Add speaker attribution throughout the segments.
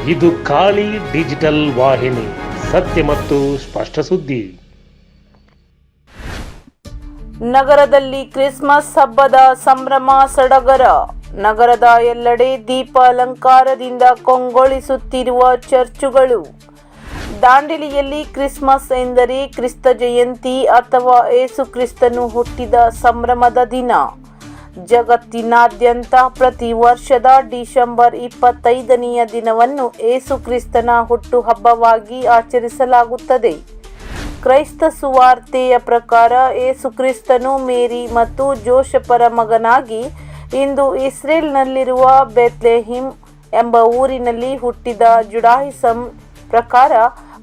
Speaker 1: ಇದು ಖಾಲಿ ಡಿಜಿಟಲ್ ವಾಹಿನಿ, ಸತ್ಯ ಮತ್ತು ಸ್ಪಷ್ಟ ಸುದ್ದಿ.
Speaker 2: ನಗರದಲ್ಲಿ ಕ್ರಿಸ್ಮಸ್ ಹಬ್ಬದ ಸಂಭ್ರಮ ಸಡಗರ. ನಗರದ ಎಲ್ಲೆಡೆ ದೀಪ ಅಲಂಕಾರದಿಂದ ಕಂಗೊಳಿಸುತ್ತಿರುವ ಚರ್ಚುಗಳು. ದಾಂಡೇಲಿಯಲ್ಲಿ ಕ್ರಿಸ್ಮಸ್ ಎಂದರೆ ಕ್ರಿಸ್ತ ಜಯಂತಿ ಅಥವಾ ಏಸು ಕ್ರಿಸ್ತನು ಹುಟ್ಟಿದ ಸಂಭ್ರಮದ ದಿನ. ಜಗತ್ತಿನಾದ್ಯಂತ ಪ್ರತಿ ವರ್ಷದ ಡಿಸೆಂಬರ್ 25ನೆಯ ದಿನವನ್ನು ಏಸು ಕ್ರಿಸ್ತನ ಹುಟ್ಟುಹಬ್ಬವಾಗಿ ಆಚರಿಸಲಾಗುತ್ತದೆ. ಕ್ರೈಸ್ತ ಸುವಾರ್ತೆಯ ಪ್ರಕಾರ ಏಸು ಕ್ರಿಸ್ತನು ಮೇರಿ ಮತ್ತು ಜೋಸೆಫರ ಮಗನಾಗಿ ಇಂದು ಇಸ್ರೇಲ್ನಲ್ಲಿರುವ ಬೆತ್ಲೆಹೇಮ್ ಎಂಬ ಊರಿನಲ್ಲಿ ಹುಟ್ಟಿದ. ಜುಡಾಯಿಸಂ ಪ್ರಕಾರ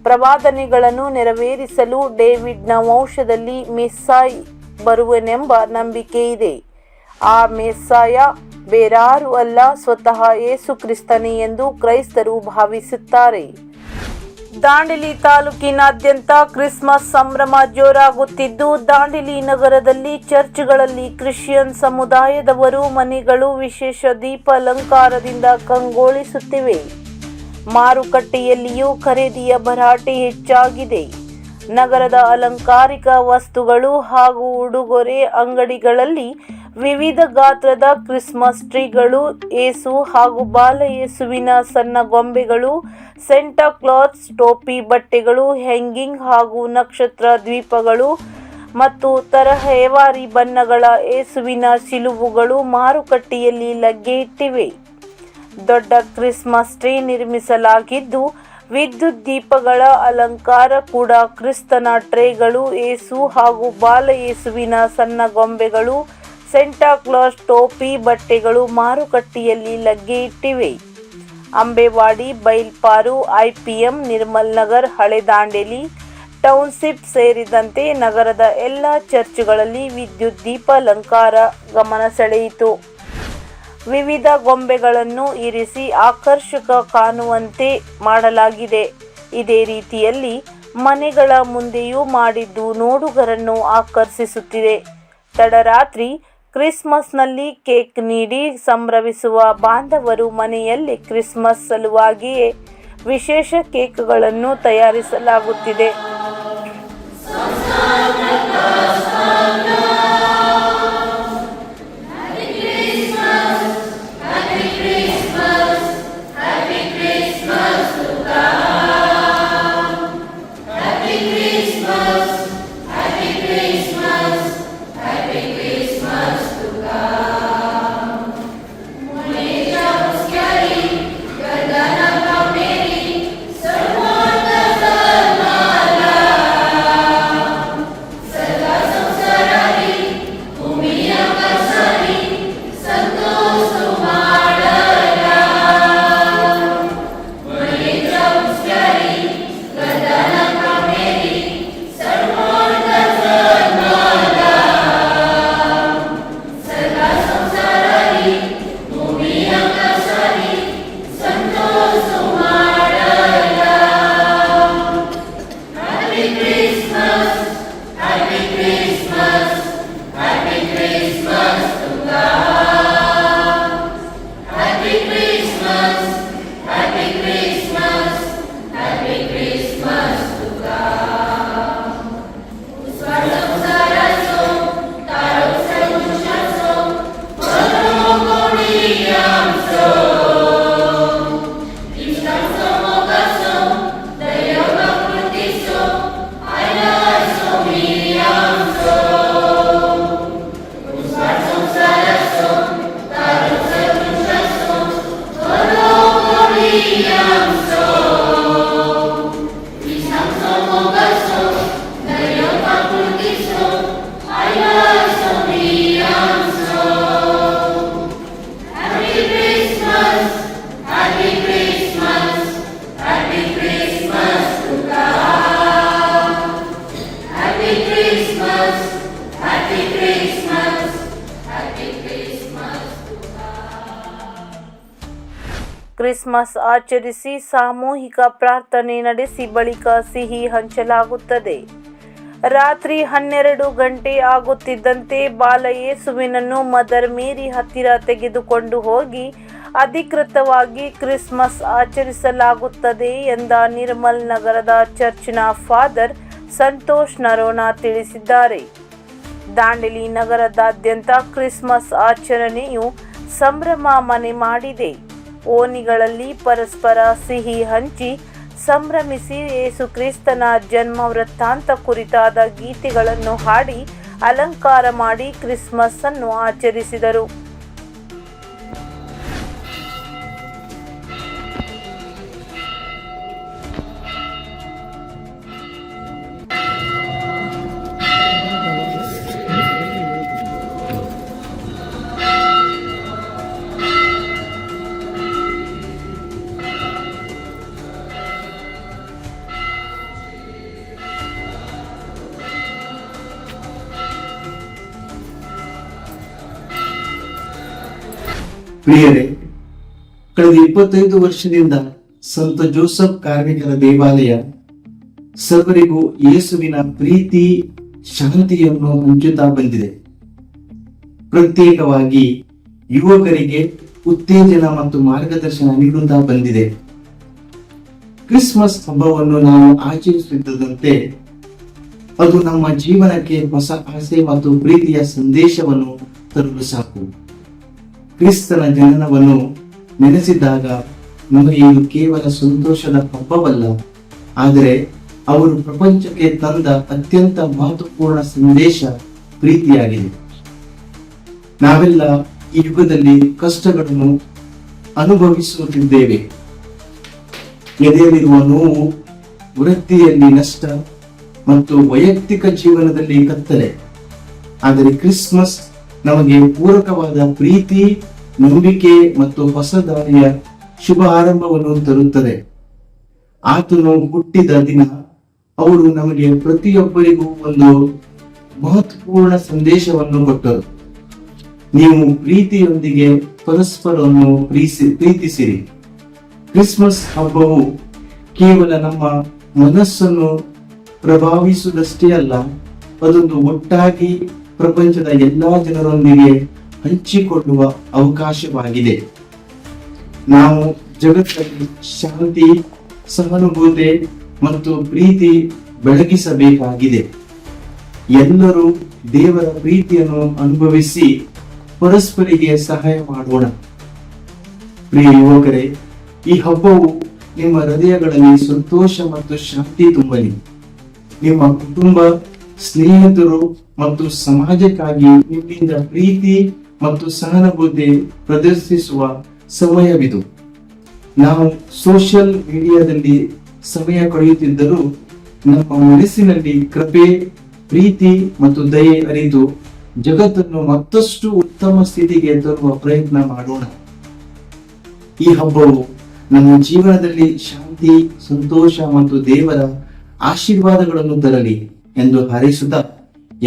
Speaker 2: ಪ್ರವಾದನೆಗಳನ್ನು ನೆರವೇರಿಸಲು ಡೇವಿಡ್ನ ವಂಶದಲ್ಲಿ ಮೆಸ್ಸಾಯ ಬರುವನೆಂಬ ನಂಬಿಕೆ ಇದೆ. ಆ ಮೆಸ್ಸಾಯ ಬೇರಾರೂ ಅಲ್ಲ, ಸ್ವತಃ ಏಸು ಕ್ರಿಸ್ತನೇ ಎಂದು ಕ್ರೈಸ್ತರು ಭಾವಿಸುತ್ತಾರೆ. ದಾಂಡೇಲಿ ತಾಲೂಕಿನಾದ್ಯಂತ ಕ್ರಿಸ್ಮಸ್ ಸಂಭ್ರಮ ಜೋರಾಗುತ್ತಿದ್ದು, ದಾಂಡೇಲಿ ನಗರದಲ್ಲಿ ಚರ್ಚ್ಗಳಲ್ಲಿ ಕ್ರಿಶ್ಚಿಯನ್ ಸಮುದಾಯದವರು ಮನೆಗಳು ವಿಶೇಷ ದೀಪ ಅಲಂಕಾರದಿಂದ ಕಂಗೊಳಿಸುತ್ತಿವೆ. ಮಾರುಕಟ್ಟೆಯಲ್ಲಿಯೂ ಖರೀದಿಯ ಭರಾಟೆ ಹೆಚ್ಚಾಗಿದೆ. ನಗರದ ಅಲಂಕಾರಿಕ ವಸ್ತುಗಳು ಹಾಗೂ ಉಡುಗೊರೆ ಅಂಗಡಿಗಳಲ್ಲಿ ವಿವಿಧ ಗಾತ್ರದ ಕ್ರಿಸ್ಮಸ್ ಟ್ರೀಗಳು, ಏಸು ಹಾಗೂ ಬಾಲಯೇಸುವಿನ ಸಣ್ಣ ಗೊಂಬೆಗಳು, ಸೆಂಟಾ ಕ್ಲಾಸ್ ಟೋಪಿ ಬಟ್ಟೆಗಳು, ಹ್ಯಾಂಗಿಂಗ್ ಹಾಗೂ ನಕ್ಷತ್ರ ದ್ವೀಪಗಳು ಮತ್ತು ತರಹೇವಾರಿ ಬಣ್ಣಗಳ ಏಸುವಿನ ಶಿಲುಬುಗಳು ಮಾರುಕಟ್ಟೆಯಲ್ಲಿ ಲಗ್ಗೆ ಇಟ್ಟಿವೆ. ದೊಡ್ಡ ಕ್ರಿಸ್ಮಸ್ ಟ್ರೀ ನಿರ್ಮಿಸಲಾಗಿದ್ದು, ವಿದ್ಯುತ್ ದೀಪಗಳ ಅಲಂಕಾರ ಕೂಡ. ಕ್ರಿಸ್ತನ ಟ್ರೇಗಳು, ಏಸು ಹಾಗೂ ಬಾಲಯೇಸುವಿನ ಸಣ್ಣ ಗೊಂಬೆಗಳು, ಸೆಂಟಾ ಕ್ಲಾಸ್ ಟೋಪಿ ಬಟ್ಟೆಗಳು ಮಾರುಕಟ್ಟೆಯಲ್ಲಿ ಲಗ್ಗೆ ಇಟ್ಟಿವೆ. ಅಂಬೇವಾಡಿ, ಬೈಲ್ಪಾರು, IPM, ನಿರ್ಮಲ್ ನಗರ್, ಹಳೆ ದಾಂಡೇಲಿ ಟೌನ್ಶಿಪ್ ಸೇರಿದಂತೆ ನಗರದ ಎಲ್ಲ ಚರ್ಚ್ಗಳಲ್ಲಿ ವಿದ್ಯುತ್ ದೀಪ ಅಲಂಕಾರ ಗಮನ ಸೆಳೆಯಿತು. ವಿವಿಧ ಗೊಂಬೆಗಳನ್ನು ಇರಿಸಿ ಆಕರ್ಷಕ ಕಾಣುವಂತೆ ಮಾಡಲಾಗಿದೆ. ಇದೇ ರೀತಿಯಲ್ಲಿ ಮನೆಗಳ ಮುಂದೆಯೂ ಮಾಡಿದ್ದು ನೋಡುಗರನ್ನು ಆಕರ್ಷಿಸುತ್ತಿದೆ. ತಡರಾತ್ರಿ ಕ್ರಿಸ್ಮಸ್ನಲ್ಲಿ ಕೇಕ್ ನೀಡಿ ಸಂಭ್ರಮಿಸುವ ಬಾಂಧವರು ಮನೆಯಲ್ಲಿ ಕ್ರಿಸ್ಮಸ್ ಸಲುವಾಗಿಯೇ ವಿಶೇಷ ಕೇಕ್ಗಳನ್ನು ತಯಾರಿಸಲಾಗುತ್ತಿದೆ. ಕ್ರಿಸ್ಮಸ್ ಆಚರಿಸಿ ಸಾಮೂಹಿಕ ಪ್ರಾರ್ಥನೆ ನಡೆಸಿ ಬಳಿಕ ಸಿಹಿ ಹಂಚಲಾಗುತ್ತದೆ. ರಾತ್ರಿ 12 ಗಂಟೆ ಆಗುತ್ತಿದ್ದಂತೆ ಬಾಲಯೇಸುವಿನನ್ನು ಮದರ್ ಮೇರಿ ಹತ್ತಿರ ತೆಗೆದುಕೊಂಡು ಹೋಗಿ ಅಧಿಕೃತವಾಗಿ ಕ್ರಿಸ್ಮಸ್ ಆಚರಿಸಲಾಗುತ್ತದೆ ಎಂದ ನಿರ್ಮಲ್ ನಗರದ ಚರ್ಚ್ನ ಫಾದರ್ ಸಂತೋಷ್ ನರೋಣ ತಿಳಿಸಿದ್ದಾರೆ. ದಾಂಡೇಲಿ ನಗರದಾದ್ಯಂತ ಕ್ರಿಸ್ಮಸ್ ಆಚರಣೆಯು ಸಂಭ್ರಮ ಮನೆ ಮಾಡಿದೆ. ಓಣಿಗಳಲ್ಲಿ ಪರಸ್ಪರ ಸಿಹಿ ಹಂಚಿ ಸಂಭ್ರಮಿಸಿ ಯೇಸು ಕ್ರಿಸ್ತನ ಜನ್ಮ ವೃತ್ತಾಂತ ಕುರಿತಾದ ಗೀತೆಗಳನ್ನು ಹಾಡಿ ಅಲಂಕಾರ ಮಾಡಿ ಕ್ರಿಸ್ಮಸ್ ಅನ್ನು ಆಚರಿಸಿದರು.
Speaker 3: ಪ್ರಿಯರೇ, ಕಳೆದ 25 ವರ್ಷದಿಂದ ಸಂತ ಜೋಸೆಫ್ ಕಾರ್ಮಿಕರ ದೇವಾಲಯ ಸರ್ವರಿಗೂ ಯೇಸುವಿನ ಪ್ರೀತಿ ಶಾಂತಿಯನ್ನು ಹಂಚುತ್ತಾ ಬಂದಿದೆ. ಪ್ರತ್ಯೇಕವಾಗಿ ಯುವಕರಿಗೆ ಉತ್ತೇಜನ ಮತ್ತು ಮಾರ್ಗದರ್ಶನ ನೀಡುತ್ತಾ ಬಂದಿದೆ. ಕ್ರಿಸ್ಮಸ್ ಹಬ್ಬವನ್ನು ನಾವು ಆಚರಿಸುತ್ತಿದ್ದಂತೆ ಅದು ನಮ್ಮ ಜೀವನಕ್ಕೆ ಹೊಸ ಆಸೆ ಮತ್ತು ಪ್ರೀತಿಯ ಸಂದೇಶವನ್ನು ತರಲು ಸಾಕು. ಕ್ರಿಸ್ತನ ಜನನವನ್ನು ನೆನೆಸಿದಾಗ ನಮಗೆ ಇದು ಕೇವಲ ಸಂತೋಷದ ಹಬ್ಬವಲ್ಲ, ಆದರೆ ಅವರು ಪ್ರಪಂಚಕ್ಕೆ ತಂದ ಅತ್ಯಂತ ಮಹತ್ವಪೂರ್ಣ ಸಂದೇಶ ಪ್ರೀತಿಯಾಗಿದೆ. ನಾವೆಲ್ಲ ಈ ಯುಗದಲ್ಲಿ ಕಷ್ಟಗಳನ್ನು ಅನುಭವಿಸುತ್ತಿದ್ದೇವೆ. ಎದೆಯಲ್ಲಿರುವ ನೋವು, ವೃತ್ತಿಯಲ್ಲಿ ನಷ್ಟ ಮತ್ತು ವೈಯಕ್ತಿಕ ಜೀವನದಲ್ಲಿ ಕತ್ತಲೆ. ಆದರೆ ಕ್ರಿಸ್ಮಸ್ ನಮಗೆ ಪೂರಕವಾದ ಪ್ರೀತಿ, ನಂಬಿಕೆ ಮತ್ತು ಹೊಸ ದಾರಿಯ ಶುಭ ಆರಂಭವನ್ನು ತರುತ್ತದೆ. ಆತನು ಹುಟ್ಟಿದ ದಿನ ಅವರು ನಮಗೆ ಪ್ರತಿಯೊಬ್ಬರಿಗೂ ಒಂದು ಮಹತ್ವಪೂರ್ಣ ಸಂದೇಶವನ್ನು ಕೊಟ್ಟರು. ನೀವು ಪ್ರೀತಿಯೊಂದಿಗೆ ಪರಸ್ಪರವನ್ನು ಪ್ರೀತಿಸಿರಿ. ಕ್ರಿಸ್ಮಸ್ ಹಬ್ಬವು ಕೇವಲ ನಮ್ಮ ಮನಸ್ಸನ್ನು ಪ್ರಭಾವಿಸುವುದಷ್ಟೇ ಅಲ್ಲ, ಅದೊಂದು ಒಟ್ಟಾಗಿ ಪ್ರಪಂಚದ ಎಲ್ಲಾ ಜನರೊಂದಿಗೆ ಹಂಚಿಕೊಳ್ಳುವ ಅವಕಾಶವಾಗಿದೆ. ನಾವು ಜಗತ್ತಲ್ಲಿ ಶಾಂತಿ, ಸಹಾನುಭೂತಿ ಮತ್ತು ಪ್ರೀತಿ ಬೆಳಗಿಸಬೇಕಾಗಿದೆ. ಎಲ್ಲರೂ ದೇವರ ಪ್ರೀತಿಯನ್ನು ಅನುಭವಿಸಿ ಪರಸ್ಪರಿಗೆ ಸಹಾಯ ಮಾಡೋಣ. ಪ್ರಿಯ ಯುವಕರೇ, ಈ ಹಬ್ಬವು ನಿಮ್ಮ ಹೃದಯಗಳಲ್ಲಿ ಸಂತೋಷ ಮತ್ತು ಶಾಂತಿ ತುಂಬಲಿ. ನಿಮ್ಮ ಕುಟುಂಬ, ಸ್ನೇಹಿತರು ಮತ್ತು ಸಮಾಜಕ್ಕಾಗಿ ನಿಮ್ಮಿಂದ ಪ್ರೀತಿ ಮತ್ತು ಸಹಾನುಭೂತಿ ಪ್ರದರ್ಶಿಸುವ ಸಮಯವಿದು. ನಾವು ಸೋಷಿಯಲ್ ಮೀಡಿಯಾದಲ್ಲಿ ಸಮಯ ಕಳೆಯುತ್ತಿದ್ದರೂ ನಮ್ಮ ಮನಸ್ಸಿನಲ್ಲಿ ಕೃಪೆ, ಪ್ರೀತಿ ಮತ್ತು ದಯೆ ಅರಿತು ಜಗತ್ತನ್ನು ಮತ್ತಷ್ಟು ಉತ್ತಮ ಸ್ಥಿತಿಗೆ ತರುವ ಪ್ರಯತ್ನ ಮಾಡೋಣ. ಈ ಹಬ್ಬವು ನಮ್ಮ ಜೀವನದಲ್ಲಿ ಶಾಂತಿ, ಸಂತೋಷ ಮತ್ತು ದೇವರ ಆಶೀರ್ವಾದಗಳನ್ನು ತರಲಿ ಎಂದು ಹಾರೈಸುತ್ತಾ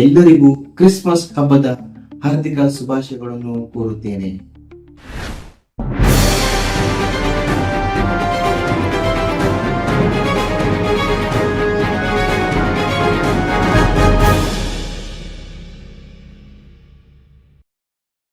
Speaker 3: ಎಲ್ಲರಿಗೂ ಕ್ರಿಸ್ಮಸ್ ಹಬ್ಬದ ಹಾರ್ದಿಕ ಶುಭಾಶಯಗಳನ್ನು ಕೋರುತ್ತೇನೆ.